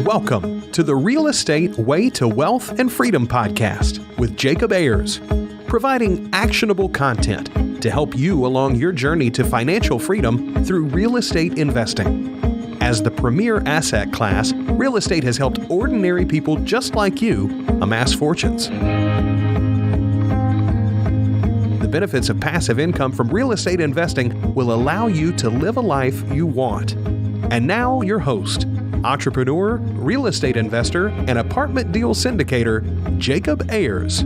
Welcome to the Real Estate Way to Wealth and Freedom podcast with Jacob Ayers, providing actionable content to help you along your journey to financial freedom through real estate investing. As the premier asset class, real estate has helped ordinary people just like you amass fortunes. The benefits of passive income from real estate investing will allow you to live a life you want. And now your host, entrepreneur, real estate investor, and apartment deal syndicator, Jacob Ayers.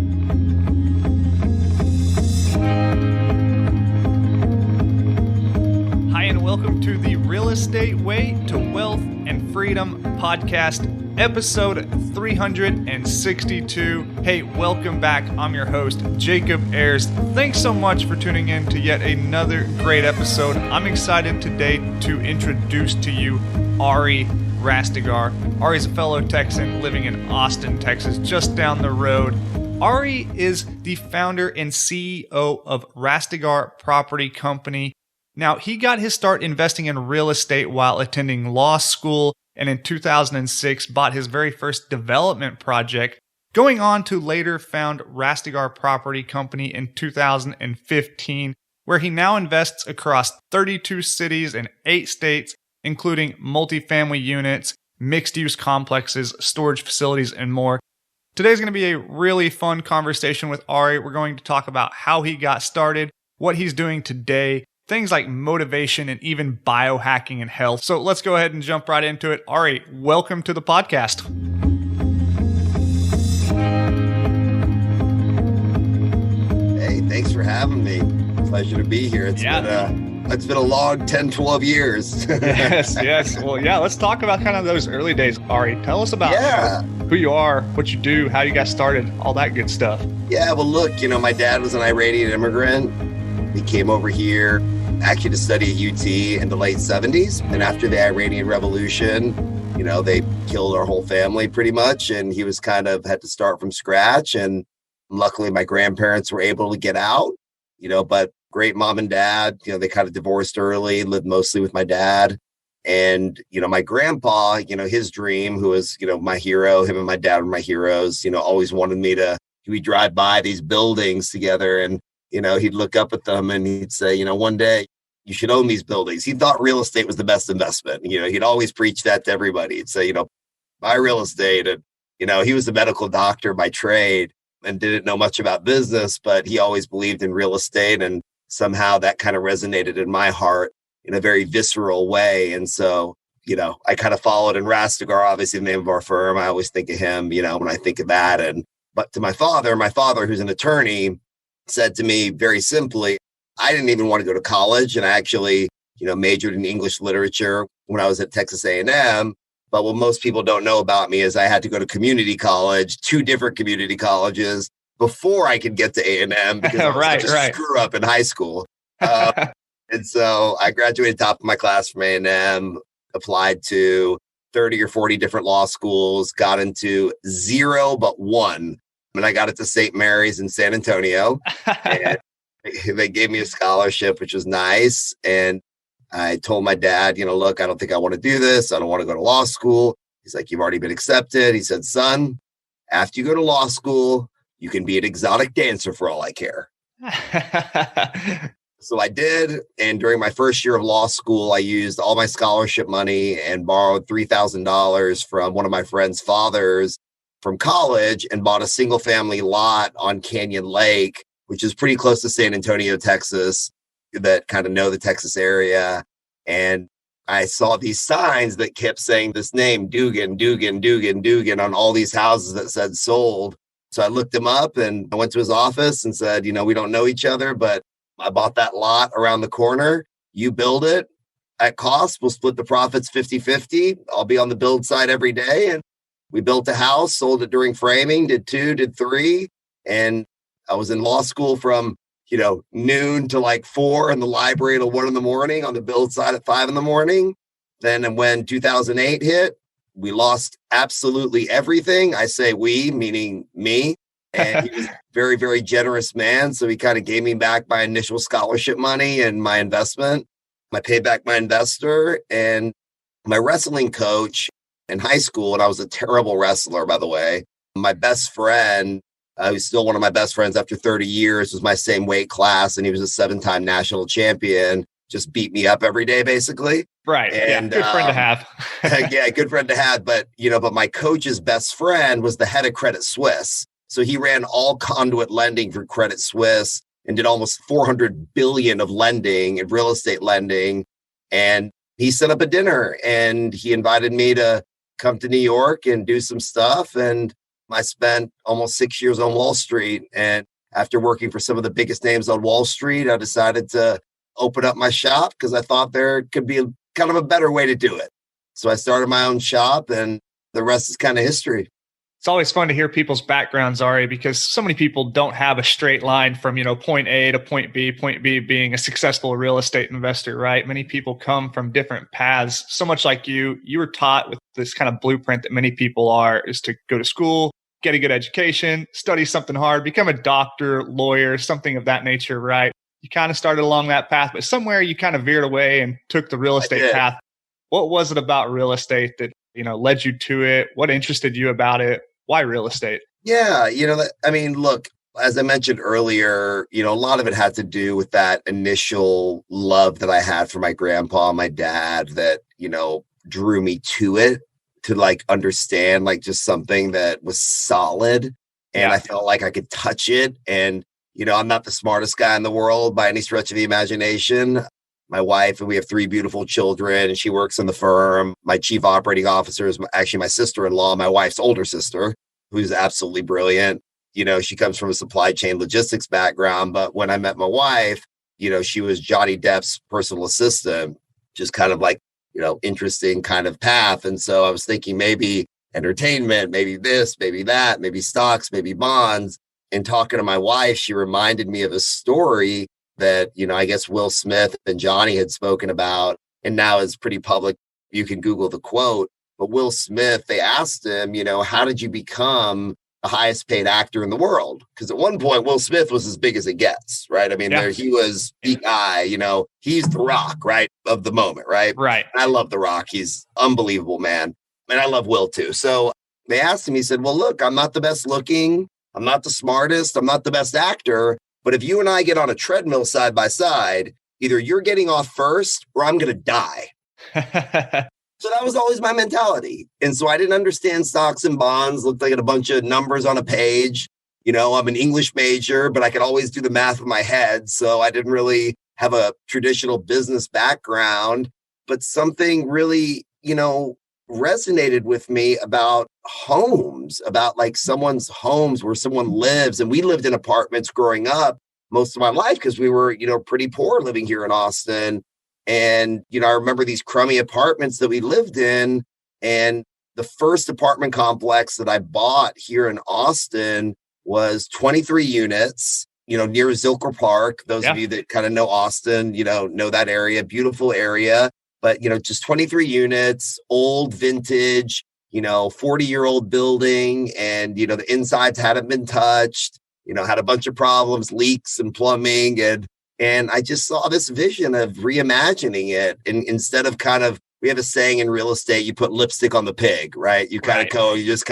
Hi, and welcome to the Real Estate Way to Wealth and Freedom podcast, episode 362. Hey, welcome back. I'm your host, Jacob Ayers. Thanks so much for tuning in to yet another great episode. I'm excited today to introduce to you Ari Rastegar. Ari's a fellow Texan living in Austin, Texas, just down the road. Ari is the founder and CEO of Rastegar Property Company. Now, he got his start investing in real estate while attending law school, and in 2006 bought his very first development project, going on to later found Rastegar Property Company in 2015, where he now invests across 32 cities and 8 states, including multifamily units, mixed-use complexes, storage facilities, and more. Today's going to be a really fun conversation with Ari. We're going to talk about how he got started, what he's doing today, things like motivation, and even biohacking and health. So let's go ahead and jump right into it. Ari, welcome to the podcast. Hey, thanks for having me. Pleasure to be here. It's been a long 10, 12 years. Yes. Well, let's talk about kind of those early days, Ari. Tell us about who you are, what you do, how you got started, all that good stuff. Yeah, well, look, my dad was an Iranian immigrant. He came over here actually to study at UT in the late 70s. And after the Iranian Revolution, they killed our whole family pretty much. And he was had to start from scratch. And luckily, my grandparents were able to get out, but great mom and dad, they kind of divorced early, lived mostly with my dad. And, my grandpa, his dream, who was, my hero, him and my dad were my heroes, always wanted me we'd drive by these buildings together and, he'd look up at them and he'd say, one day you should own these buildings. He thought real estate was the best investment. He'd always preach that to everybody. He'd say, buy real estate. And, he was a medical doctor by trade and didn't know much about business, but he always believed in real estate. And somehow that kind of resonated in my heart in a very visceral way. And so, I kind of followed in Rastegar, obviously the name of our firm. I always think of him, when I think of that. But to my father, who's an attorney, said to me very simply, I didn't even want to go to college. And I actually, majored in English literature when I was at Texas A&M. But what most people don't know about me is I had to go to community college, 2 different community colleges, before I could get to A&M because I was such a screw up in high school. And so I graduated top of my class from A&M, applied to 30 or 40 different law schools, got into 0 but 1. And I got it to St. Mary's in San Antonio. And they gave me a scholarship, which was nice. And I told my dad, look, I don't think I want to do this. I don't want to go to law school. He's like, you've already been accepted. He said, son, after you go to law school, you can be an exotic dancer for all I care. So I did. And during my first year of law school, I used all my scholarship money and borrowed $3,000 from one of my friend's fathers from college and bought a single family lot on Canyon Lake, which is pretty close to San Antonio, Texas, that kind of know the Texas area. And I saw these signs that kept saying this name, Dugan, Dugan, Dugan, Dugan, on all these houses that said sold. So I looked him up and I went to his office and said, we don't know each other, but I bought that lot around the corner. You build it at cost. We'll split the profits 50-50. I'll be on the build side every day. And we built a house, sold it during framing, did 2, did 3. And I was in law school from, noon to like 4 in the library till 1 in the morning, on the build side at 5 in the morning. Then when 2008 hit, we lost absolutely everything. I say we, meaning me. And he was a very, very generous man. So he kind of gave me back my initial scholarship money and my investment. I paid back my investor and my wrestling coach in high school, and I was a terrible wrestler, by the way. My best friend, who's still one of my best friends after 30 years, was my same weight class, and he was a 7-time national champion, just beat me up every day, basically. Right. And, good friend to have. Yeah, good friend to have. But my coach's best friend was the head of Credit Suisse. So he ran all conduit lending for Credit Suisse and did almost 400 billion of lending and real estate lending. And he set up a dinner and he invited me to come to New York and do some stuff. And I spent almost 6 years on Wall Street. And after working for some of the biggest names on Wall Street, I decided to open up my shop because I thought there could be kind of a better way to do it. So I started my own shop and the rest is kind of history. It's always fun to hear people's backgrounds, Ari, because so many people don't have a straight line from, point A to point B being a successful real estate investor, right? Many people come from different paths. So much like you were taught with this kind of blueprint that many people are, is to go to school, get a good education, study something hard, become a doctor, lawyer, something of that nature, right? You kind of started along that path, but somewhere you kind of veered away and took the real estate path. What was it about real estate that, led you to it? What interested you about it? Why real estate? Yeah, look, as I mentioned earlier, a lot of it had to do with that initial love that I had for my grandpa and my dad that, drew me to it, to understand just something that was solid. And I felt like I could touch it. And, I'm not the smartest guy in the world by any stretch of the imagination. My wife, and we have 3 beautiful children, and she works in the firm. My chief operating officer is actually my sister-in-law, my wife's older sister, who's absolutely brilliant. She comes from a supply chain logistics background. But when I met my wife, she was Johnny Depp's personal assistant, just kind of interesting kind of path. And so I was thinking maybe entertainment, maybe this, maybe that, maybe stocks, maybe bonds. And talking to my wife, she reminded me of a story that, I guess Will Smith and Johnny had spoken about, and now it's pretty public. You can Google the quote. But Will Smith, they asked him, how did you become the highest paid actor in the world? Because at one point, Will Smith was as big as it gets, right? There he was the guy, he's the Rock, right, of the moment, right? Right. I love the Rock. He's unbelievable, man. And I love Will too. So they asked him, he said, well, look, I'm not the best looking. I'm not the smartest. I'm not the best actor. But if you and I get on a treadmill side by side, either you're getting off first or I'm going to die. So that was always my mentality. And so I didn't understand stocks and bonds, looked like a bunch of numbers on a page. I'm an English major, but I could always do the math in my head. So I didn't really have a traditional business background, but something really, resonated with me about homes, about someone's homes where someone lives. And we lived in apartments growing up most of my life because we were, pretty poor living here in Austin. And, I remember these crummy apartments that we lived in. And the first apartment complex that I bought here in Austin was 23 units, near Zilker Park. Those of you that kind of know Austin, know that area, beautiful area. But, just 23 units, old vintage, 40-year-old building. And, the insides hadn't been touched, had a bunch of problems, leaks and plumbing. And I just saw this vision of reimagining it. And instead of we have a saying in real estate, you put lipstick on the pig, right? You you just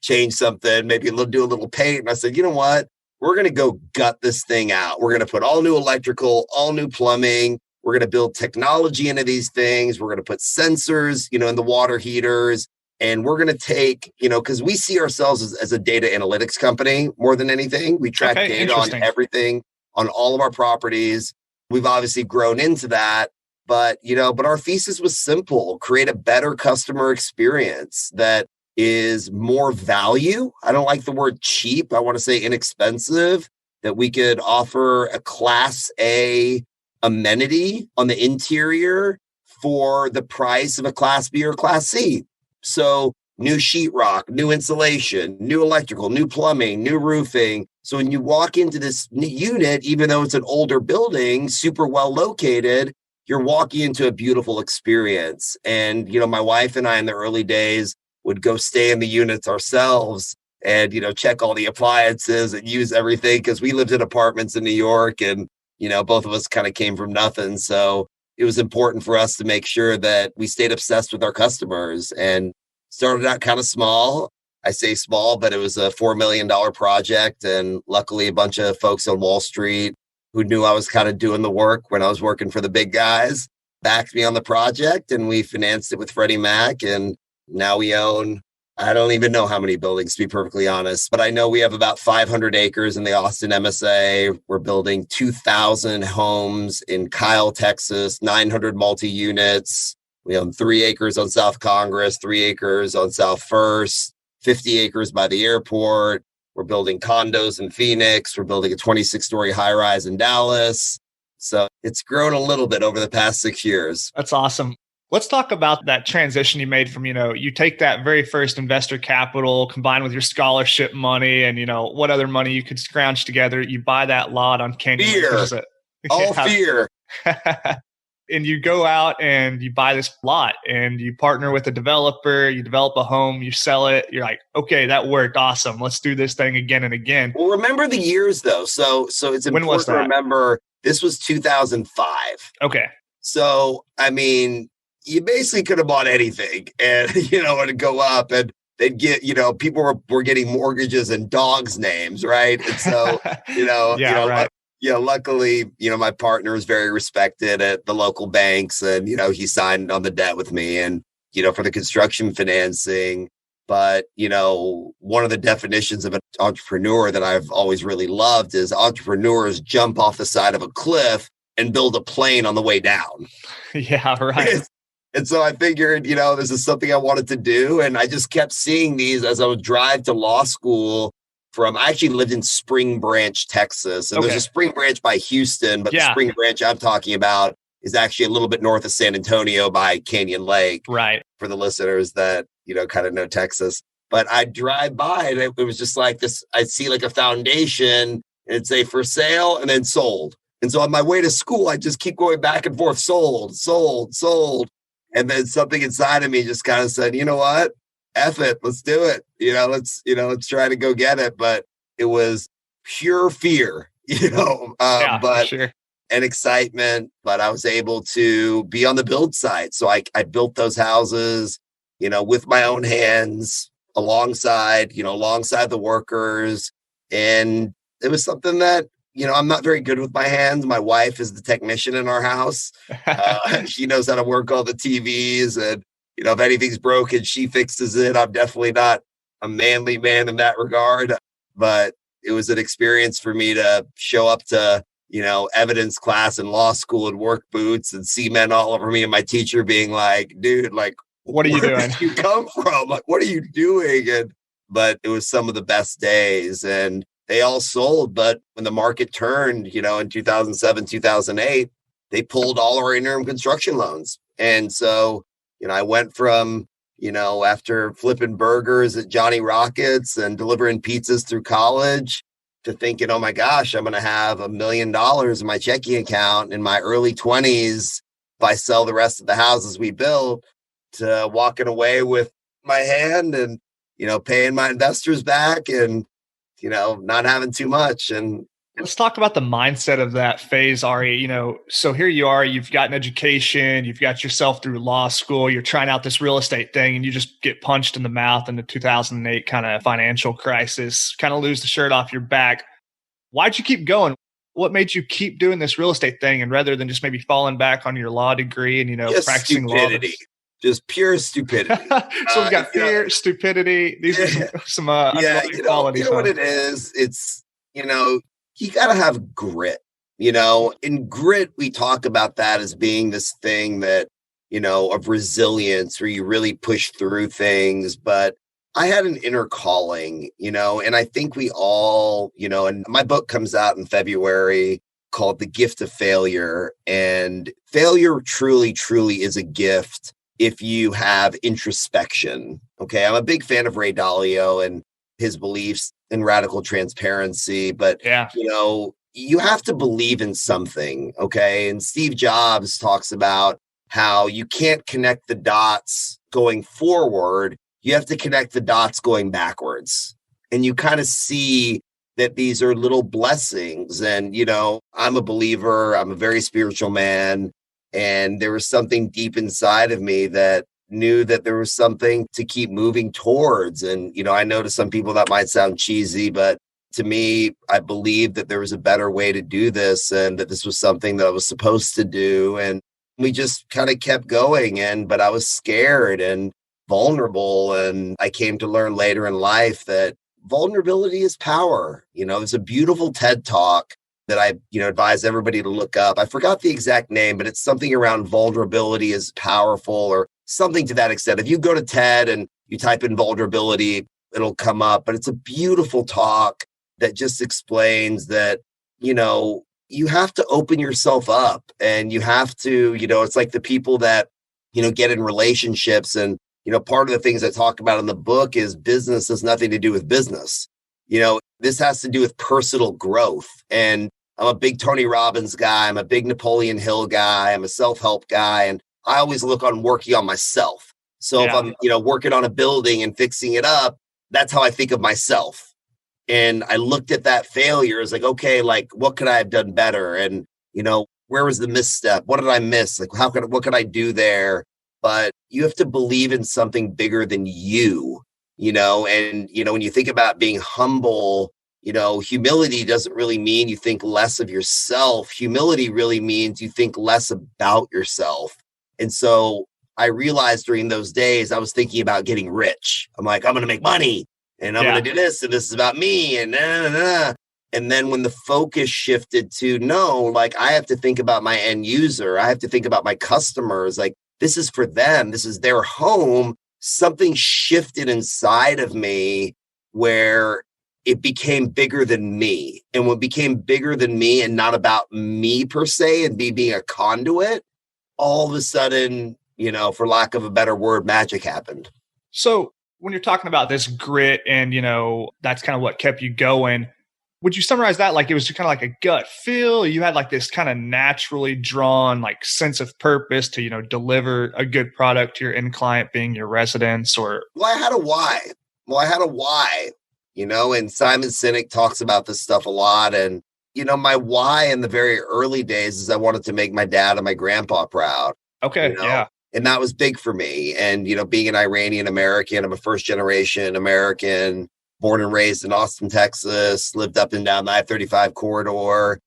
change something, maybe do a little paint. And I said, you know what? We're going to go gut this thing out. We're going to put all new electrical, all new plumbing. We're going to build technology into these things. We're going to put sensors, in the water heaters. And we're going to take, because we see ourselves as a data analytics company more than anything. We track data on everything, on all of our properties. We've obviously grown into that. But our thesis was simple: create a better customer experience that is more value. I don't like the word cheap. I want to say inexpensive, that we could offer a Class A amenity on the interior for the price of a Class B or Class C. So new sheetrock, new insulation, new electrical, new plumbing, new roofing. So when you walk into this unit, even though it's an older building, super well located, you're walking into a beautiful experience. And, my wife and I in the early days would go stay in the units ourselves and, check all the appliances and use everything because we lived in apartments in New York and, both of us kind of came from nothing. So it was important for us to make sure that we stayed obsessed with our customers and started out kind of small. I say small, but it was a $4 million project. And luckily, a bunch of folks on Wall Street who knew I was kind of doing the work when I was working for the big guys backed me on the project, and we financed it with Freddie Mac. And now we own, I don't even know how many buildings, to be perfectly honest, but I know we have about 500 acres in the Austin MSA. We're building 2,000 homes in Kyle, Texas, 900 multi-units. We own 3 acres on South Congress, 3 acres on South First, 50 acres by the airport. We're building condos in Phoenix. We're building a 26-story high-rise in Dallas. So it's grown a little bit over the past 6 years. That's awesome. Let's talk about that transition you made from, you take that very first investor capital combined with your scholarship money and, what other money you could scrounge together. You buy that lot on Canyon. Fear. All fear. And you go out and you buy this lot and you partner with a developer, you develop a home, you sell it. You're like, okay, that worked. Awesome. Let's do this thing again and again. Well, remember the years though. So it's important to remember this was 2005. Okay. So, I mean, you basically could have bought anything and, it'd go up and they'd get, people were getting mortgages and dogs' names, right? And so, right. Luckily, my partner is very respected at the local banks and, he signed on the debt with me and, for the construction financing. But, one of the definitions of an entrepreneur that I've always really loved is entrepreneurs jump off the side of a cliff and build a plane on the way down. Yeah, right. And so I figured, this is something I wanted to do. And I just kept seeing these as I would drive to law school I actually lived in Spring Branch, Texas. And there's a Spring Branch by Houston, but the Spring Branch I'm talking about is actually a little bit north of San Antonio by Canyon Lake. Right. For the listeners that, kind of know Texas. But I'd drive by and it was just like this. I'd see like a foundation and it'd say for sale and then sold. And so on my way to school, I just keep going back and forth, sold. And then something inside of me just kind of said, you know what? F it, let's do it. Let's try to go get it. But it was pure fear, sure. And excitement. But I was able to be on the build site. So I built those houses, with my own hands alongside the workers. And it was something that, I'm not very good with my hands. My wife is the technician in our house. She knows how to work all the TVs and, if anything's broken, she fixes it. I'm definitely not a manly man in that regard, but it was an experience for me to show up to, evidence class in law school and work boots and cement all over me. And my teacher being like, dude, like, what are you doing? Where did you come from? Like, what are you doing? But it was some of the best days and they all sold. But when the market turned, in 2007, 2008, they pulled all our interim construction loans. And so, I went from, after flipping burgers at Johnny Rockets and delivering pizzas through college to thinking, oh my gosh, I'm going to have $1 million in my checking account in my early 20s if I sell the rest of the houses we built, to walking away with my hand and, paying my investors back and, not having too much. And let's talk about the mindset of that phase, Ari. So here you are, you've got an education, you've got yourself through law school, you're trying out this real estate thing, and you just get punched in the mouth in the 2008 kind of financial crisis, kind of lose the shirt off your back. Why'd you keep going? What made you keep doing this real estate thing? And rather than just maybe falling back on your law degree and, just practicing stupidity. law. Just pure stupidity. So we've got fear, stupidity. These are some underlying qualities. You know what it is? It's, you got to have grit, in grit, we talk about that as being this thing that, of resilience where you really push through things. But I had an inner calling, and I think we all, and my book comes out in February called The Gift of Failure. And failure truly, truly is a gift if you have introspection. Okay. I'm a big fan of Ray Dalio and his beliefs in radical transparency, but you have to believe in something. Okay. And Steve Jobs talks about how you can't connect the dots going forward. You have to connect the dots going backwards. And you kind of see that these are little blessings. And, I'm a believer. I'm a very spiritual man. And there was something deep inside of me that knew that there was something to keep moving towards. And, I know to some people that might sound cheesy, but to me, I believed that there was a better way to do this and that this was something that I was supposed to do. And we just kind of kept going. But I was scared and vulnerable. And I came to learn later in life that vulnerability is power. It's a beautiful TED talk that I, advise everybody to look up. I forgot the exact name, but it's something around vulnerability is powerful or something to that extent. If you go to TED and you type in vulnerability, it'll come up. But it's a beautiful talk that just explains that, you have to open yourself up and you have to, it's like the people that, get in relationships. And, part of the things I talk about in the book is business has nothing to do with business. This has to do with personal growth. And I'm a big Tony Robbins guy. I'm a big Napoleon Hill guy. I'm a self-help guy. And I always look on working on myself. So if I'm, working on a building and fixing it up, that's how I think of myself. And I looked at that failure as like, okay, like what could I have done better? And, where was the misstep? What did I miss? Like, what could I do there? But you have to believe in something bigger than you, and, when you think about being humble, humility doesn't really mean you think less of yourself. Humility really means you think less about yourself. And so I realized during those days, I was thinking about getting rich. I'm like, I'm going to make money and I'm going to do this. And this is about me. And And then when the focus shifted to, no, like I have to think about my end user. I have to think about my customers. Like this is for them. This is their home. Something shifted inside of me where it became bigger than me. And when it became bigger than me and not about me per se and me being a conduit, all of a sudden, for lack of a better word, magic happened. So when you're talking about this grit and, that's kind of what kept you going, would you summarize that like it was kind of like a gut feel? You had like this kind of naturally drawn like sense of purpose to, deliver a good product to your end client being your residents or? Well, I had a why. And Simon Sinek talks about this stuff a lot. And, my why in the very early days is I wanted to make my dad and my grandpa proud. Okay. Yeah. And that was big for me. And, being an Iranian American, I'm a first generation American, born and raised in Austin, Texas, lived up and down the I-35 corridor.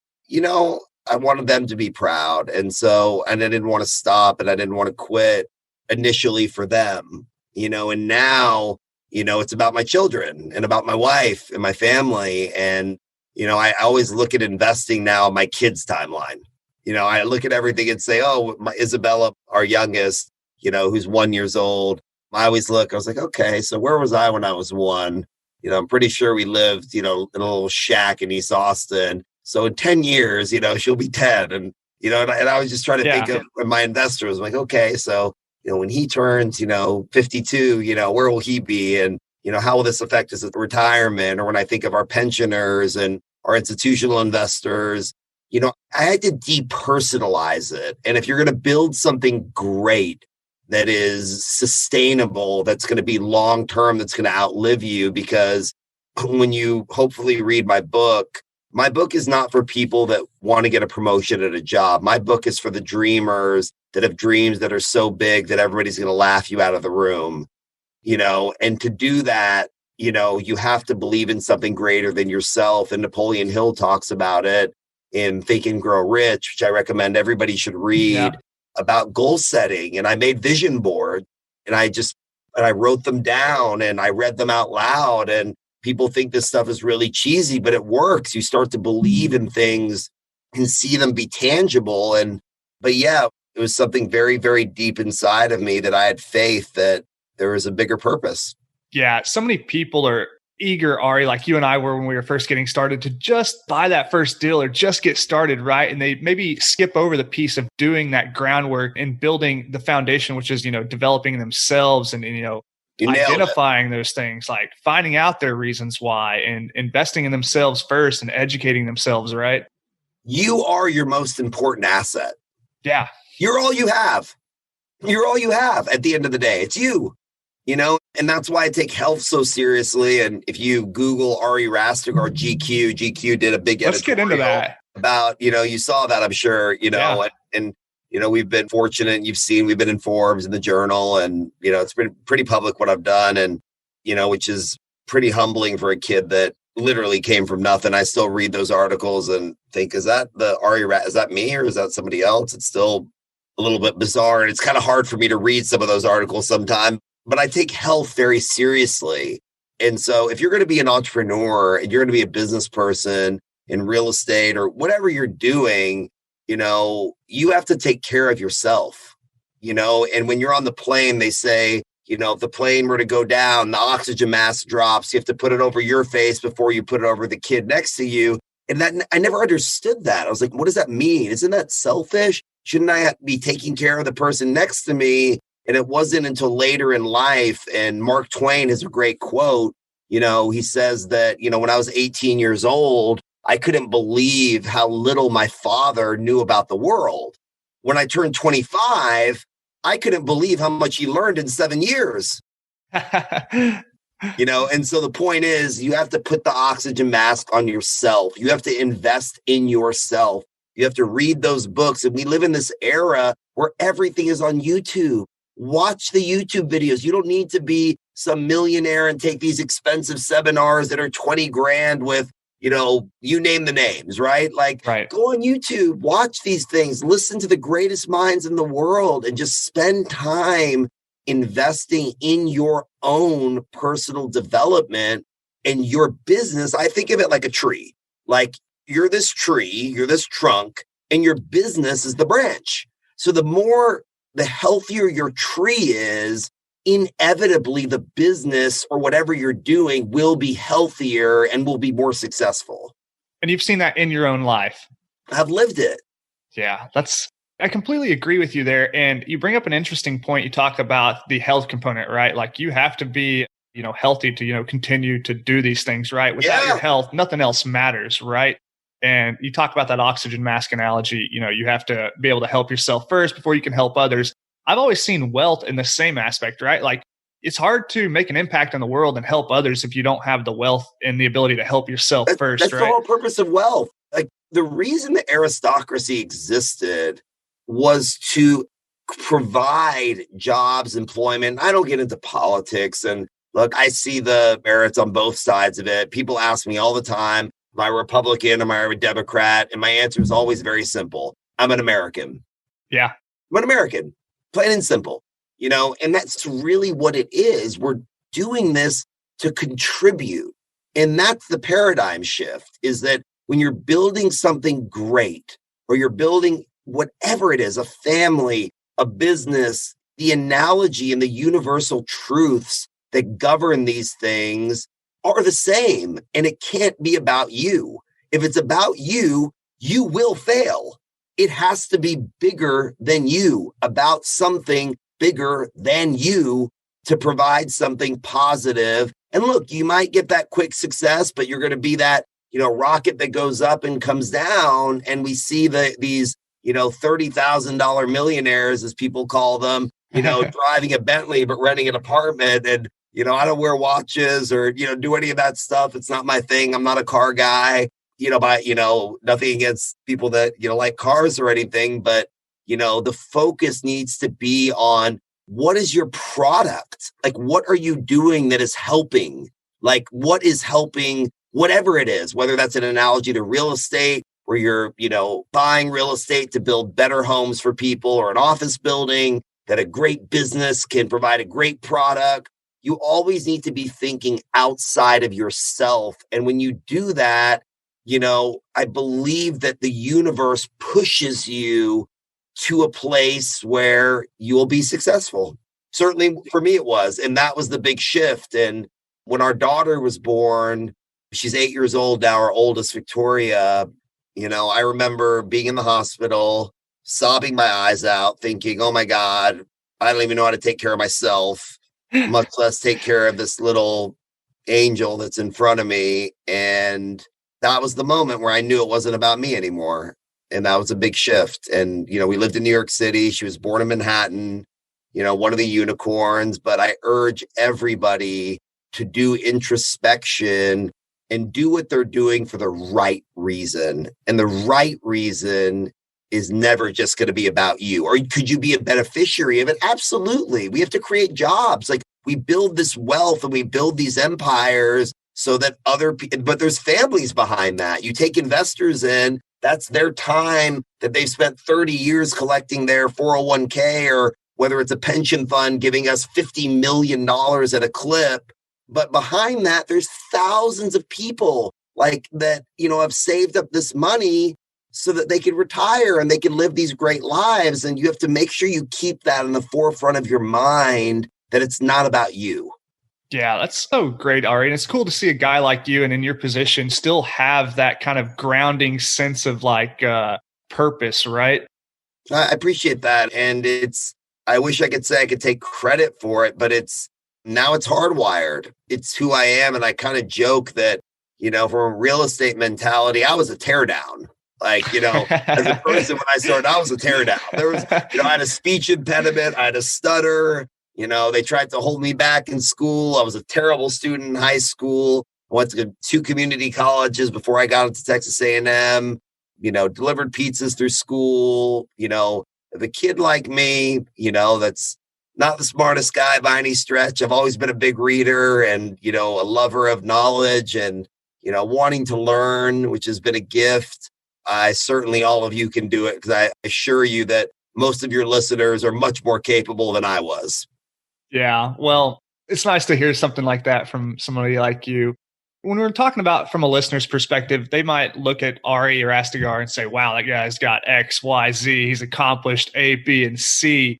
I wanted them to be proud. And I didn't want to stop and I didn't want to quit initially for them, and now, it's about my children and about my wife and my family. And, I always look at investing now on my kids' timeline. I look at everything and say, oh, my Isabella, our youngest, who's 1 year old. I was like, okay, so where was I when I was one? I'm pretty sure we lived, in a little shack in East Austin. So in 10 years, she'll be 10. And, and I was just trying to think of my investors. I'm like, okay, so, when he turns, 52, where will he be? And, how will this affect his retirement? Or when I think of our pensioners and our institutional investors, I had to depersonalize it. And if you're going to build something great that is sustainable, that's going to be long-term, that's going to outlive you, because when you hopefully read my book is not for people that want to get a promotion at a job. My book is for the dreamers that have dreams that are so big that everybody's going to laugh you out of the room, and to do that, you have to believe in something greater than yourself. And Napoleon Hill talks about it in Think and Grow Rich, which I recommend everybody should read, about goal setting. And I made vision boards and I wrote them down and I read them out loud. And people think this stuff is really cheesy, but it works. You start to believe in things and see them be tangible. But it was something very, very deep inside of me that I had faith that there was a bigger purpose. Yeah. So many people are eager, Ari, like you and I were when we were first getting started, to just buy that first deal or just get started, right? And they maybe skip over the piece of doing that groundwork and building the foundation, which is, developing themselves and identifying those things, like finding out their reasons why and investing in themselves first and educating themselves, right? You are your most important asset. Yeah. You're all you have. You're all you have at the end of the day. It's you. And that's why I take health so seriously. And if you Google Ari Rastegar, GQ did a big Let's get into that. About, you saw that, I'm sure, and we've been fortunate. You've seen, we've been in Forbes and the Journal, and, it's been pretty public what I've done. And, which is pretty humbling for a kid that literally came from nothing. I still read those articles and think, is that is that me or is that somebody else? It's still a little bit bizarre. And it's kind of hard for me to read some of those articles sometimes, but I take health very seriously. And so if you're going to be an entrepreneur and you're going to be a business person in real estate or whatever you're doing, you have to take care of yourself, and when you're on the plane, they say, if the plane were to go down, the oxygen mask drops, you have to put it over your face before you put it over the kid next to you. And that, I never understood that. I was like, what does that mean? Isn't that selfish? Shouldn't I be taking care of the person next to me? And it wasn't until later in life. And Mark Twain has a great quote. He says that, when I was 18 years old, I couldn't believe how little my father knew about the world. When I turned 25, I couldn't believe how much he learned in 7 years. And so the point is, you have to put the oxygen mask on yourself. You have to invest in yourself. You have to read those books. And we live in this era where everything is on YouTube. Watch the YouTube videos. You don't need to be some millionaire and take these expensive seminars that are 20 grand with, you name the names, right? Right. Go on YouTube, watch these things, listen to the greatest minds in the world, and just spend time investing in your own personal development and your business. I think of it like a tree. Like you're this tree, you're this trunk, and your business is the branch. So the healthier your tree is, inevitably the business or whatever you're doing will be healthier and will be more successful. And you've seen that in your own life. I've lived it. Yeah, I completely agree with you there. And you bring up an interesting point. You talk about the health component, right? Like you have to be, healthy to, continue to do these things, right? Without your health, nothing else matters, right? And you talk about that oxygen mask analogy. You have to be able to help yourself first before you can help others. I've always seen wealth in the same aspect, right? Like it's hard to make an impact on the world and help others if you don't have the wealth and the ability to help yourself first, that's right? the whole purpose of wealth. Like the reason the aristocracy existed was to provide jobs, employment. I don't get into politics. And look, I see the merits on both sides of it. People ask me all the time, am I a Republican? Am I a Democrat? And my answer is always very simple. I'm an American. Yeah. I'm an American. Plain and simple, and that's really what it is. We're doing this to contribute. And that's the paradigm shift, is that when you're building something great, or you're building whatever it is, a family, a business, the analogy and the universal truths that govern these things are the same. And it can't be about you. If it's about you, you will fail. It has to be bigger than you, about something bigger than you, to provide something positive. And look, you might get that quick success, but you're going to be that, rocket that goes up and comes down. And we see these, $30,000 millionaires, as people call them, driving a Bentley, but renting an apartment. And, I don't wear watches or, do any of that stuff. It's not my thing. I'm not a car guy. Nothing against people that, like cars or anything, but, the focus needs to be on what is your product? Like, what are you doing that is helping? Like, what is helping, whatever it is, whether that's an analogy to real estate, where you're, buying real estate to build better homes for people, or an office building that a great business can provide a great product. You always need to be thinking outside of yourself. And when you do that, I believe that the universe pushes you to a place where you will be successful. Certainly for me, it was. And that was the big shift. And when our daughter was born, she's 8 years old now, our oldest, Victoria, I remember being in the hospital, sobbing my eyes out, thinking, oh my God, I don't even know how to take care of myself, much less take care of this little angel that's in front of me. And that was the moment where I knew it wasn't about me anymore. And that was a big shift. And, we lived in New York City. She was born in Manhattan, one of the unicorns. But I urge everybody to do introspection and do what they're doing for the right reason. And the right reason is never just going to be about you. Or could you be a beneficiary of it? Absolutely. We have to create jobs. Like, we build this wealth and we build these empires so that but there's families behind that. You take investors in, that's their time that they've spent 30 years collecting their 401k, or whether it's a pension fund giving us $50 million at a clip. But behind that, there's thousands of people like that, have saved up this money so that they can retire and they can live these great lives. And you have to make sure you keep that in the forefront of your mind, that it's not about you. Yeah, that's so great, Ari. And it's cool to see a guy like you and in your position still have that kind of grounding sense of purpose, right? I appreciate that. And I wish I could say I could take credit for it, but now it's hardwired. It's who I am. And I kind of joke that, from a real estate mentality, I was a teardown. As a person, when I started, I was a teardown. There was, I had a speech impediment. I had a stutter. They tried to hold me back in school. I was a terrible student in high school. I went to 2 community colleges before I got into Texas A&M, delivered pizzas through school. The kid like me, that's not the smartest guy by any stretch. I've always been a big reader and, a lover of knowledge and, wanting to learn, which has been a gift. Certainly all of you can do it, because I assure you that most of your listeners are much more capable than I was. Yeah, well, it's nice to hear something like that from somebody like you. When we're talking about from a listener's perspective, they might look at Ari or Rastegar and say, wow, that guy's got X, Y, Z. He's accomplished A, B, and C.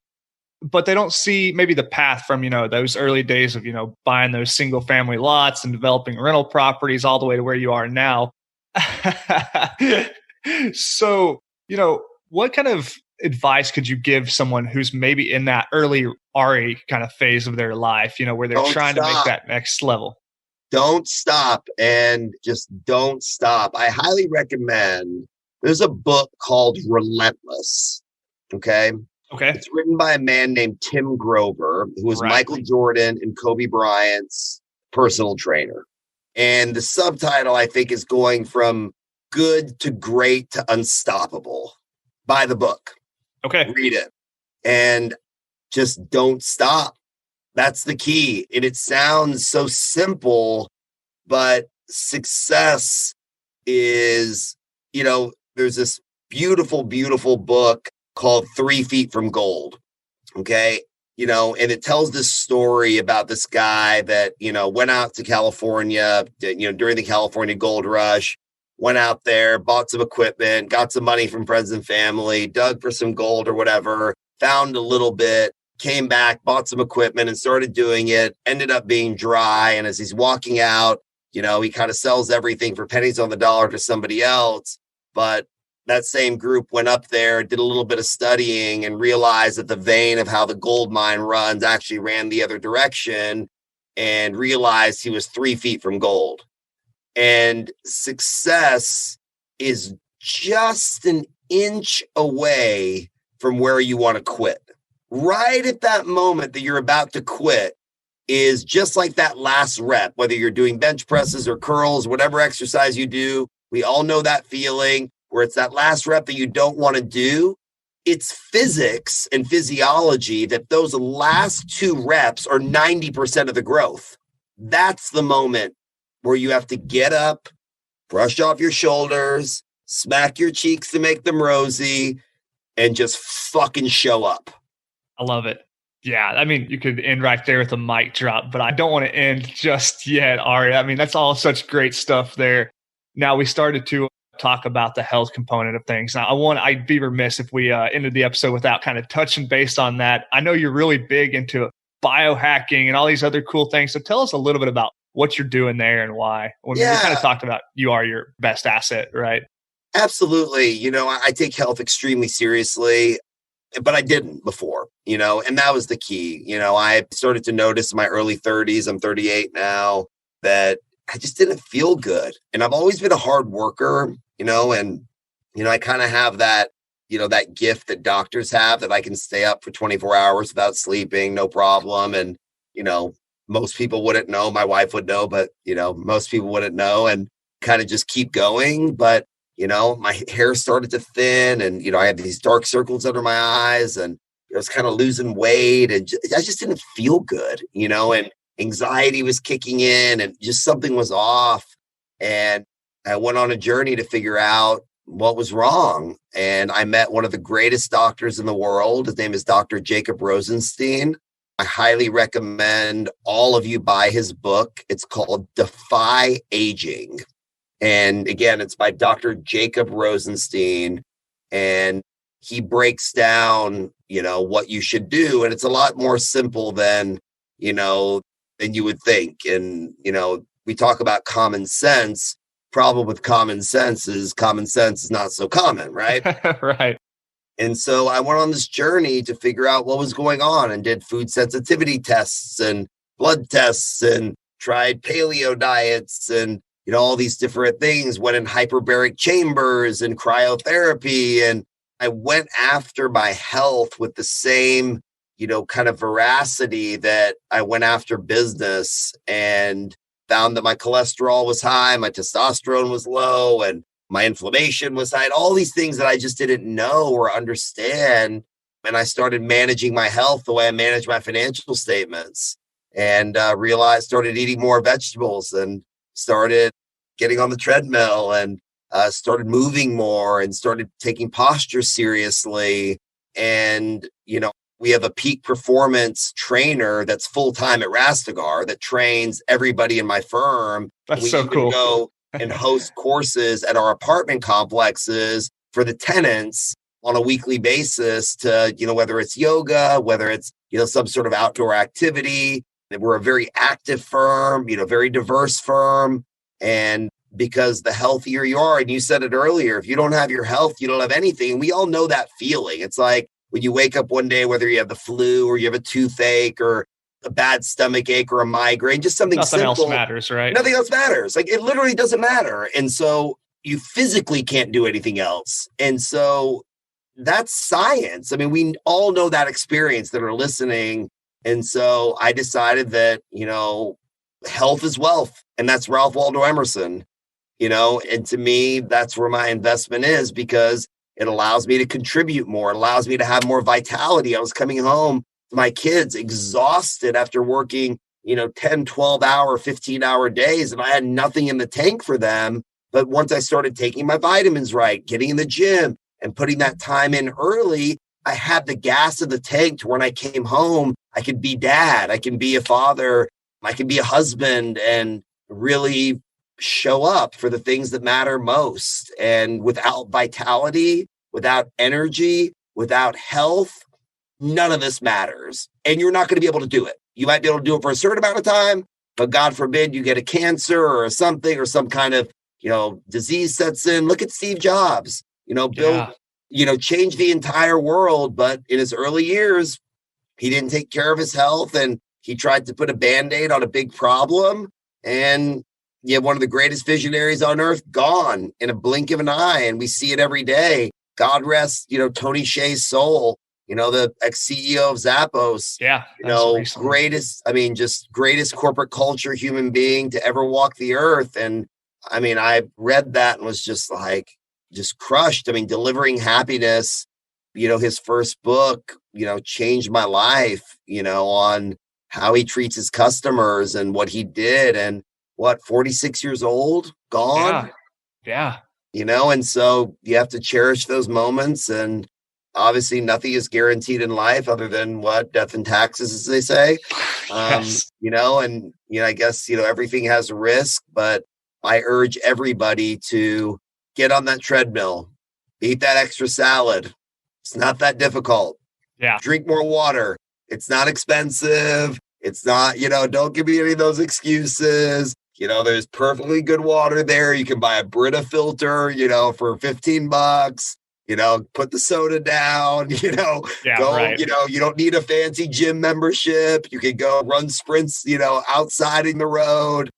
But they don't see maybe the path from, those early days of, buying those single family lots and developing rental properties all the way to where you are now. So, what kind of advice could you give someone who's maybe in that early Ari kind of phase of their life, where they're trying to make that next level? Don't stop, and just don't stop. I highly recommend, there's a book called Relentless. Okay. It's written by a man named Tim Grover, who was Michael Jordan and Kobe Bryant's personal trainer. And the subtitle, I think, is going from good to great to unstoppable. Buy the book. Okay. Read it. And just don't stop. That's the key. And it sounds so simple, but success is, there's this beautiful, beautiful book called 3 Feet from Gold. Okay. And it tells this story about this guy that, went out to California, during the California gold rush, went out there, bought some equipment, got some money from friends and family, dug for some gold or whatever, found a little bit, came back, bought some equipment and started doing it, ended up being dry. And as he's walking out, he kind of sells everything for pennies on the dollar to somebody else. But that same group went up there, did a little bit of studying and realized that the vein of how the gold mine runs actually ran the other direction, and realized he was 3 feet from gold. And success is just an inch away from where you want to quit. Right at that moment that you're about to quit is just like that last rep, whether you're doing bench presses or curls, whatever exercise you do. We all know that feeling where it's that last rep that you don't want to do. It's physics and physiology that those last 2 reps are 90% of the growth. That's the moment where you have to get up, brush off your shoulders, smack your cheeks to make them rosy, and just fucking show up. I love it. Yeah. I mean, you could end right there with a mic drop, but I don't want to end just yet, Ari. I mean, that's all such great stuff there. Now, we started to talk about the health component of things. Now, I'd be remiss if we ended the episode without kind of touching base on that. I know you're really big into biohacking and all these other cool things. So tell us a little bit about what you're doing there and why. When we kind of talked about you are your best asset, right? Absolutely. I take health extremely seriously, but I didn't before, and that was the key. I started to notice in my early 30s, I'm 38 now, that I just didn't feel good. And I've always been a hard worker, and, I kind of have that, that gift that doctors have, that I can stay up for 24 hours without sleeping, no problem. And, most people wouldn't know. My wife would know, but, most people wouldn't know, and kind of just keep going. But My hair started to thin and, I had these dark circles under my eyes and I was kind of losing weight and I just didn't feel good, and anxiety was kicking in and just something was off. And I went on a journey to figure out what was wrong. And I met one of the greatest doctors in the world. His name is Dr. Jacob Rosenstein. I highly recommend all of you buy his book. It's called Defy Aging. And again, it's by Dr. Jacob Rosenstein. And he breaks down, what you should do. And it's a lot more simple than you would think. And, we talk about common sense. Problem with common sense is not so common, right? Right. And so I went on this journey to figure out what was going on and did food sensitivity tests and blood tests and tried paleo diets and, all these different things, went in hyperbaric chambers and cryotherapy. And I went after my health with the same, kind of veracity that I went after business, and found that my cholesterol was high, my testosterone was low, and my inflammation was high, and all these things that I just didn't know or understand. And I started managing my health the way I manage my financial statements, and started eating more vegetables and started getting on the treadmill and started moving more and started taking posture seriously. And, we have a peak performance trainer that's full-time at Rastegar that trains everybody in my firm. That's so cool. Go and host courses at our apartment complexes for the tenants on a weekly basis to, whether it's yoga, whether it's, some sort of outdoor activity. And we're a very active firm, very diverse firm. And because the healthier you are, and you said it earlier, if you don't have your health, you don't have anything. And we all know that feeling. It's like when you wake up one day, whether you have the flu or you have a toothache or a bad stomach ache or a migraine, just something Nothing simple. else matters, right? Nothing else matters. Like, it literally doesn't matter. And so you physically can't do anything else. And so that's science. I mean, we all know that experience that are listening. And so I decided that, health is wealth. And that's Ralph Waldo Emerson, and to me, that's where my investment is, because it allows me to contribute more. It allows me to have more vitality. I was coming home to my kids exhausted after working, 10, 12 hour, 15-hour days, and I had nothing in the tank for them. But once I started taking my vitamins right, getting in the gym and putting that time in early, I had the gas in the tank to when I came home, I could be dad, I can be a father, I can be a husband, and really show up for the things that matter most. And without vitality, without energy, without health, none of this matters. And you're not going to be able to do it. You might be able to do it for a certain amount of time, but God forbid you get a cancer or something or some kind of, disease sets in. Look at Steve Jobs, change the entire world. But in his early years, he didn't take care of his health, and he tried to put a Band-Aid on a big problem. And you have one of the greatest visionaries on earth gone in a blink of an eye. And we see it every day. God rest, Tony Hsieh's soul, the ex-CEO of Zappos. Yeah. Greatest corporate culture human being to ever walk the earth. And I mean, I read that and was just crushed. I mean, Delivering Happiness, his first book, changed my life, on how he treats his customers and what he did. And 46 years old, gone. Yeah. And so you have to cherish those moments. And obviously nothing is guaranteed in life other than death and taxes, as they say. Yes. I guess, everything has a risk, but I urge everybody to get on that treadmill, eat that extra salad. It's not that difficult. Yeah. Drink more water. It's not expensive. It's not, don't give me any of those excuses. There's perfectly good water there. You can buy a Brita filter, for $15. Put the soda down, Right. You don't need a fancy gym membership. You can go run sprints, outside in the road,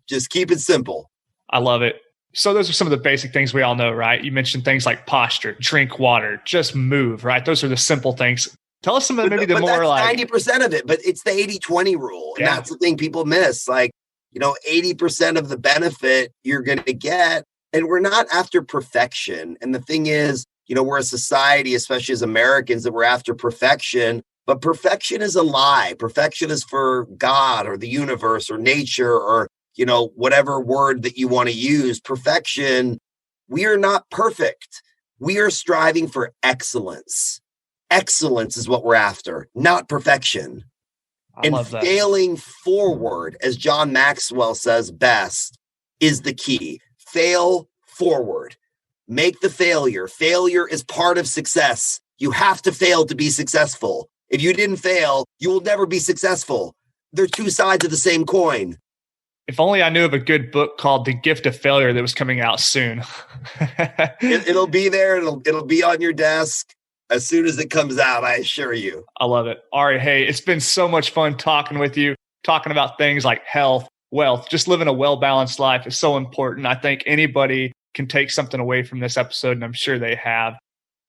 just keep it simple. I love it. So those are some of the basic things we all know, right? You mentioned things like posture, drink water, just move, right? Those are the simple things. Tell us some of maybe the more like 90% of it, but it's the 80-20 rule. And that's the thing people miss. 80% of the benefit you're going to get And we're not after perfection. And the thing is, we're a society, especially as Americans, that we're after perfection. But perfection is a lie. Perfection is for God or the universe or nature or, whatever word that you want to use. Perfection, we are not perfect. We are striving for excellence. Excellence is what we're after, not perfection. I love that. Failing forward, as John Maxwell says best, is the key. Fail forward. Make the failure. Failure is part of success. You have to fail to be successful. If you didn't fail, you will never be successful. They're two sides of the same coin. If only I knew of a good book called The Gift of Failure that was coming out soon. It'll be there. It'll be on your desk as soon as it comes out, I assure you. I love it. Ari, hey, it's been so much fun talking with you, talking about things like health, wealth, just living a well-balanced life is so important. I think anybody can take something away from this episode, and I'm sure they have.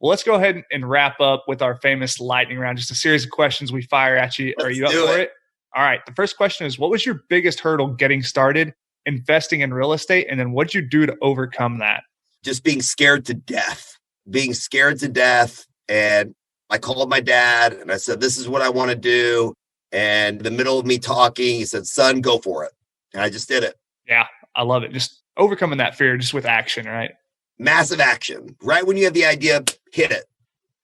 Well, let's go ahead and wrap up with our famous lightning round, just a series of questions we fire at you. Are you up for it? All right. The first question is, what was your biggest hurdle getting started investing in real estate? And then what'd you do to overcome that? Just being scared to death. And I called my dad and I said, this is what I want to do. And in the middle of me talking, he said, son, go for it. And I just did it. Yeah, I love it. Just overcoming that fear just with action, right? Massive action. Right when you have the idea, hit it.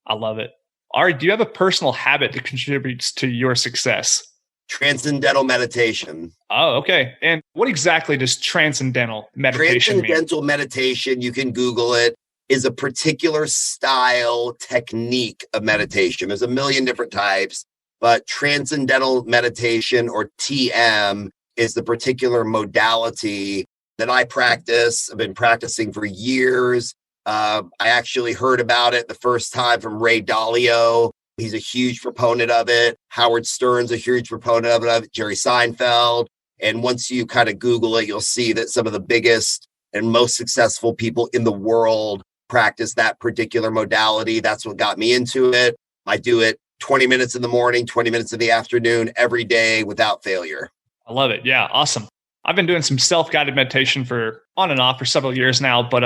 I love it. Ari, do you have a personal habit that contributes to your success? Transcendental meditation. Oh, okay. And what exactly does transcendental meditation mean? Transcendental meditation, you can Google it, is a particular style, technique of meditation. There's a million different types, but transcendental meditation, or TM, is the particular modality that I practice. I've been practicing for years. I actually heard about it the first time from Ray Dalio. He's a huge proponent of it. Howard Stern's a huge proponent of it. Jerry Seinfeld. And once you kind of Google it, you'll see that some of the biggest and most successful people in the world practice that particular modality. That's what got me into it. I do it 20 minutes in the morning, 20 minutes in the afternoon, every day without failure. I love it. Yeah, awesome. I've been doing some self-guided meditation for on and off for several years now, but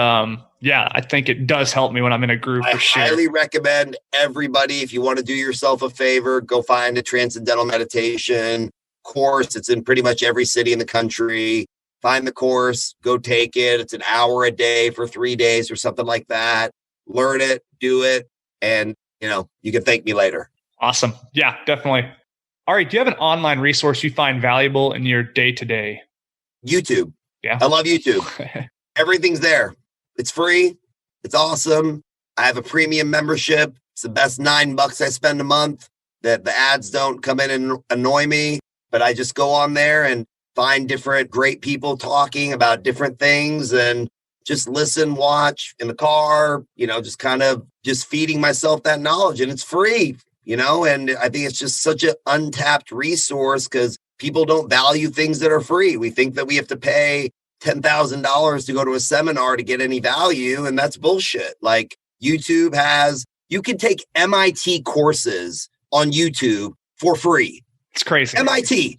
yeah, I think it does help me when I'm in a group. I for sure. highly recommend everybody, if you want to do yourself a favor, go find a transcendental meditation course. It's in pretty much every city in the country. Find the course, go take it. It's an hour a day for 3 days or something like that. Learn it, do it, and you can thank me later. Awesome. Yeah, definitely. All right. Do you have an online resource you find valuable in your day-to-day? YouTube. Yeah. I love YouTube. Everything's there. It's free. It's awesome. I have a premium membership. It's the best $9 I spend a month. That the ads don't come in and annoy me, but I just go on there and find different great people talking about different things and just listen, watch in the car, just kind of just feeding myself that knowledge, and it's free, and I think it's just such an untapped resource because people don't value things that are free. We think that we have to pay $10,000 to go to a seminar to get any value, and that's bullshit. Like YouTube you can take MIT courses on YouTube for free. It's crazy. MIT.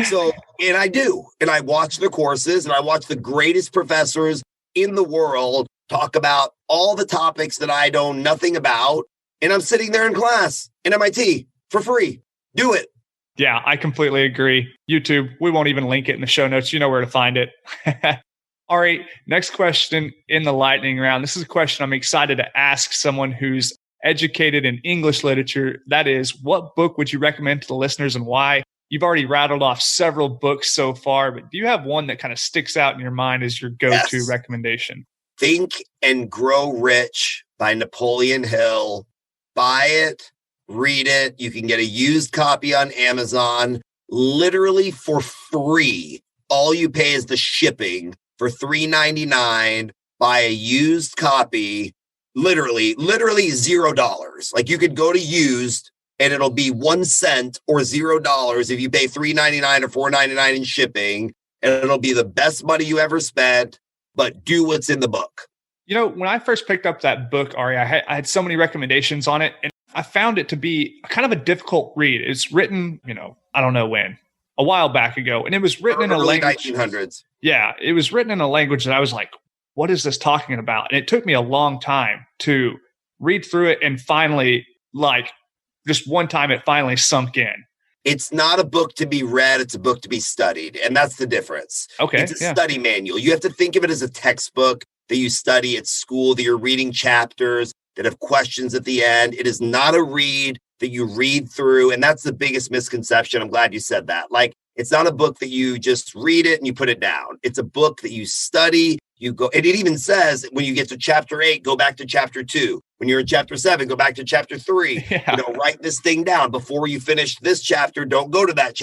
So, and I do, and I watch the courses and I watch the greatest professors in the world talk about all the topics that I know nothing about. And I'm sitting there in class in MIT for free. Do it. Yeah, I completely agree. YouTube, we won't even link it in the show notes. You know where to find it. All right. Next question in the lightning round. This is a question I'm excited to ask someone who's educated in English literature. That is, what book would you recommend to the listeners and why? You've already rattled off several books so far, but do you have one that kind of sticks out in your mind as your go-to recommendation? Think and Grow Rich by Napoleon Hill. Buy it, read it. You can get a used copy on Amazon, literally for free. All you pay is the shipping for $3.99. Buy a used copy, literally $0. Like you could go to used and it'll be 1 cent or $0 if you pay $3.99 or $4.99 in shipping. And it'll be the best money you ever spent, but do what's in the book. When I first picked up that book, Ari, I had so many recommendations on it, and I found it to be kind of a difficult read. It's written, I don't know when, a while back ago, and it was written in a language. 1900s. Yeah, it was written in a language that I was like, what is this talking about? And it took me a long time to read through it, and finally, like just one time it finally sunk in. It's not a book to be read. It's a book to be studied. And that's the difference. Okay. It's a study manual. You have to think of it as a textbook that you study at school, that you're reading chapters that have questions at the end. It is not a read that you read through. And that's the biggest misconception. I'm glad you said that. Like, it's not a book that you just read it and you put it down. It's a book that you study. You go, and it even says when you get to chapter 8, go back to chapter 2. When you're in chapter 7, go back to chapter 3. Yeah. Write this thing down before you finish this chapter. Don't go to that.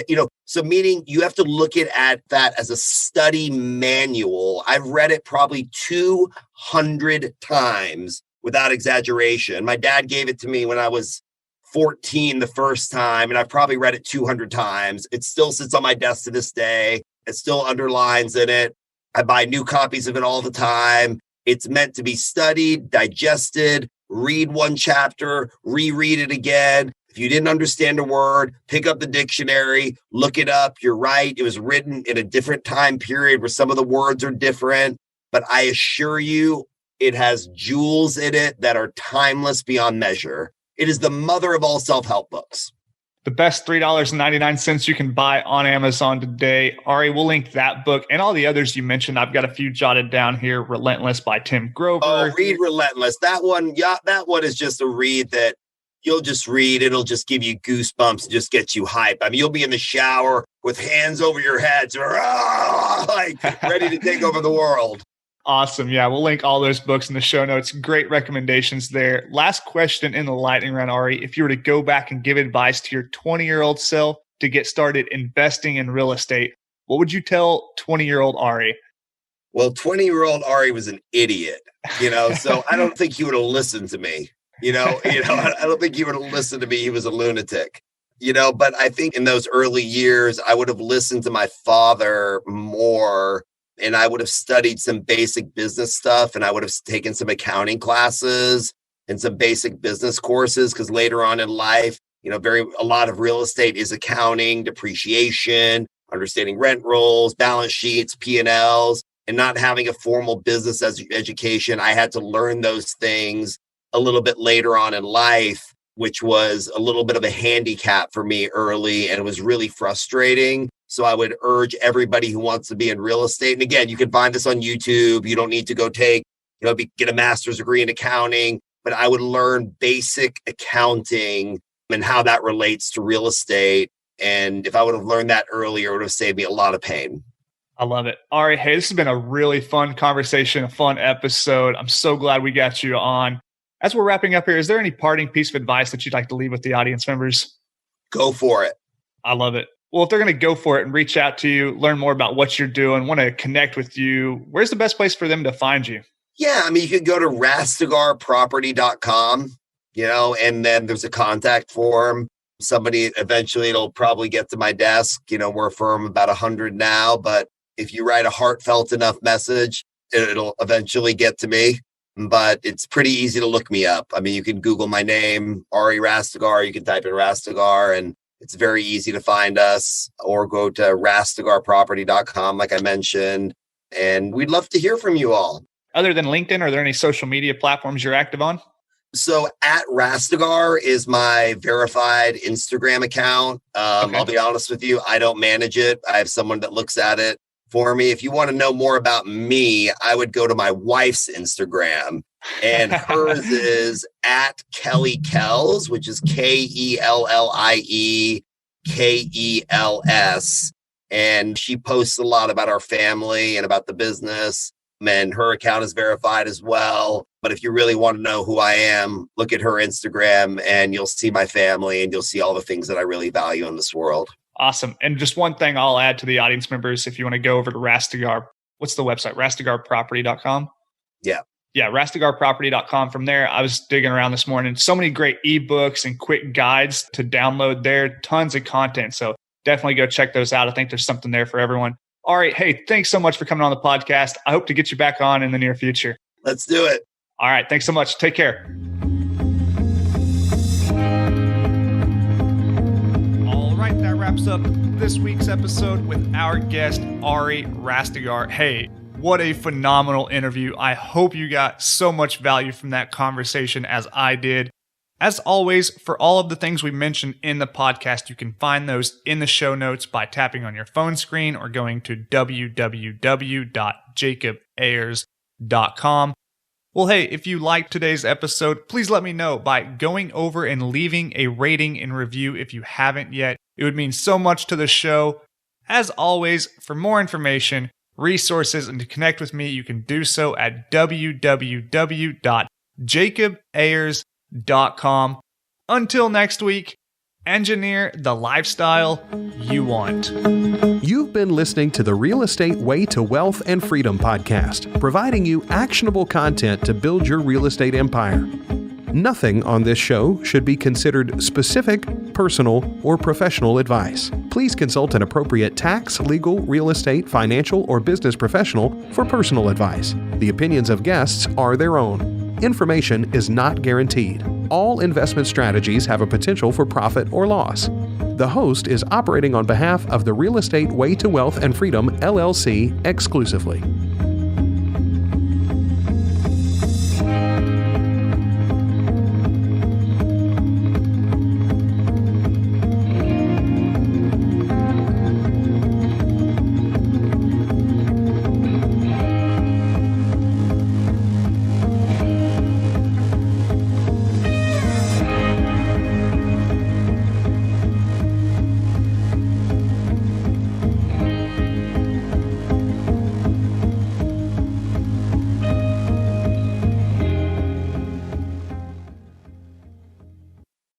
So meaning you have to look at that as a study manual. I've read it probably 200 times without exaggeration. My dad gave it to me when I was 14 the first time, and I've probably read it 200 times. It still sits on my desk to this day. It still underlines in it. I buy new copies of it all the time. It's meant to be studied, digested, read one chapter, reread it again. If you didn't understand a word, pick up the dictionary, look it up. You're right. It was written in a different time period where some of the words are different, but I assure you, it has jewels in it that are timeless beyond measure. It is the mother of all self-help books. The best $3.99 you can buy on Amazon today. Ari, we'll link that book and all the others you mentioned. I've got a few jotted down here. Relentless by Tim Grover. Oh, read Relentless. That one is just a read that you'll just read. It'll just give you goosebumps and just get you hyped. I mean, you'll be in the shower with hands over your heads, like ready to take over the world. Awesome. Yeah, we'll link all those books in the show notes. Great recommendations there. Last question in the lightning round, Ari. If you were to go back and give advice to your 20-year-old self to get started investing in real estate, what would you tell 20-year-old Ari? Well, 20-year-old Ari was an idiot, so I don't think he would have listened to me. I don't think he would have listened to me. He was a lunatic, but I think in those early years, I would have listened to my father more. And I would have studied some basic business stuff, and I would have taken some accounting classes and some basic business courses, because later on in life, a lot of real estate is accounting, depreciation, understanding rent rolls, balance sheets, P&Ls, and not having a formal business education. I had to learn those things a little bit later on in life, which was a little bit of a handicap for me early, and it was really frustrating. So I would urge everybody who wants to be in real estate. And again, you can find this on YouTube. You don't need to go get a master's degree in accounting, but I would learn basic accounting and how that relates to real estate. And if I would have learned that earlier, it would have saved me a lot of pain. I love it. All right. Hey, this has been a really fun conversation, a fun episode. I'm so glad we got you on. As we're wrapping up here, is there any parting piece of advice that you'd like to leave with the audience members? Go for it. I love it. Well, if they're going to go for it and reach out to you, learn more about what you're doing, want to connect with you, where's the best place for them to find you? Yeah, I mean, you could go to rastegarproperty.com, and then there's a contact form. Somebody eventually, it'll probably get to my desk. We're a firm about 100 now, but if you write a heartfelt enough message, it'll eventually get to me. But it's pretty easy to look me up. I mean, you can Google my name, Ari Rastegar. You can type in Rastegar, and it's very easy to find us, or go to rastegarproperty.com, like I mentioned. And we'd love to hear from you all. Other than LinkedIn, are there any social media platforms you're active on? So at Rastegar is my verified Instagram account. Okay. I'll be honest with you, I don't manage it. I have someone that looks at it for me. If you want to know more about me, I would go to my wife's Instagram, and hers is at Kelly Kells, which is KELLIEKELS. And she posts a lot about our family and about the business. And her account is verified as well. But if you really want to know who I am, look at her Instagram and you'll see my family, and you'll see all the things that I really value in this world. Awesome. And just one thing I'll add to the audience members, if you want to go over to Rastegar, what's the website? Rastegarproperty.com? Yeah. Yeah, rastegarproperty.com. From there, I was digging around this morning. So many great ebooks and quick guides to download there. Tons of content. So definitely go check those out. I think there's something there for everyone. All right. Hey, thanks so much for coming on the podcast. I hope to get you back on in the near future. Let's do it. All right. Thanks so much. Take care. All right. That wraps up this week's episode with our guest, Ari Rastegar. Hey, What a phenomenal interview. I hope you got so much value from that conversation as I did. As always, for all of the things we mentioned in the podcast, you can find those in the show notes by tapping on your phone screen or going to www.jacobayers.com. Well, hey, if you liked today's episode, please let me know by going over and leaving a rating and review if you haven't yet. It would mean so much to the show. As always, for more information, resources, and to connect with me, you can do so at www.jacobayers.com. Until next week, engineer the lifestyle you want. You've been listening to the Real Estate Way to Wealth and Freedom podcast, providing you actionable content to build your real estate empire. Nothing on this show should be considered specific, personal, or professional advice. Please consult an appropriate tax, legal, real estate, financial, or business professional for personal advice. The opinions of guests are their own. Information is not guaranteed. All investment strategies have a potential for profit or loss. The host is operating on behalf of the Real Estate Way to Wealth and Freedom, LLC, exclusively.